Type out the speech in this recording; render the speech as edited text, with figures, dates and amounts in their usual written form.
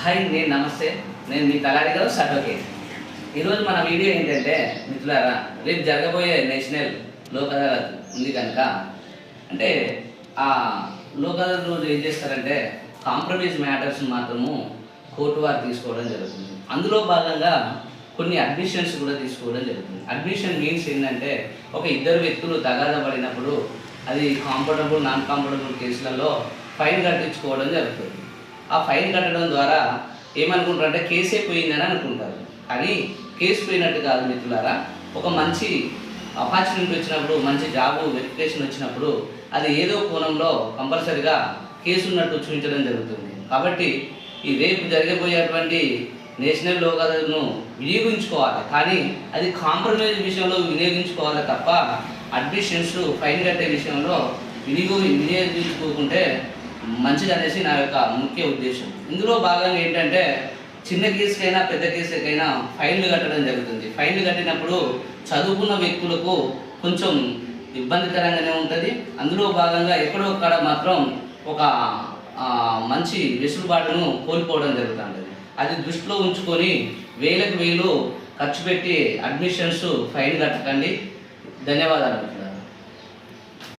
Hi నేను నమస్తే నేను మీ తలారి గారు అడ్వకేట్. ఈరోజు మన వీడియో ఏంటంటే మిత్రులారా, రేపు జరగబోయే నేషనల్ లోక్ అదాలత్ ఉంది కనుక అంటే ఆ లోక్ అదాలత్ రోజు ఏం చేస్తారంటే కాంప్రమైజ్ మ్యాటర్స్ మాత్రము కోర్టు వారు తీసుకోవడం జరుగుతుంది. అందులో భాగంగా కొన్ని అడ్మిషన్స్ కూడా తీసుకోవడం జరుగుతుంది. అడ్మిషన్ మీన్స్ ఏంటంటే ఒక ఇద్దరు వ్యక్తులు తగాదా పడినప్పుడు అది కాంఫర్టబుల్ నాన్ కాంఫర్టబుల్ కేసులలో ఫైన్ కట్టించుకోవడం జరుగుతుంది. ఆ ఫైన్ కట్టడం ద్వారా ఏమనుకుంటారంటే కేసే పోయిందని అనుకుంటారు, కానీ కేసు పోయినట్టు కాదు మిత్రులారా. ఒక మంచి ఆపర్చునిటీ వచ్చినప్పుడు, మంచి జాబ్ వెరిఫికేషన్ వచ్చినప్పుడు అది ఏదో కోణంలో కంపల్సరిగా కేసు ఉన్నట్టు చూపించడం జరుగుతుంది. కాబట్టి ఈ రేపు జరగబోయేటువంటి నేషనల్ లోక్ అదాలత్ను వినియోగించుకోవాలి, కానీ అది కాంప్రమైజ్ విషయంలో వినియోగించుకోవాలి తప్ప అడ్మిషన్స్ ఫైన్ కట్టే విషయంలో వినియోగించుకోకుంటే మంచిది అనేసి నా యొక్క ముఖ్య ఉద్దేశం. ఇందులో భాగంగా ఏంటంటే చిన్న కేసుకైనా పెద్ద కేసుకైనా ఫైన్లు కట్టడం జరుగుతుంది. ఫైన్లు కట్టినప్పుడు చదువుకున్న వ్యక్తులకు కొంచెం ఇబ్బందికరంగానే ఉంటుంది. అందులో భాగంగా ఎక్కడో ఒక్కడ మాత్రం ఒక మంచి వెసులుబాటును కోల్పోవడం జరుగుతుంది. అది దృష్టిలో ఉంచుకొని వేలకు వేలు ఖర్చు పెట్టి అడ్మిషన్స్ ఫైన్ కట్టకండి. ధన్యవాదాలు.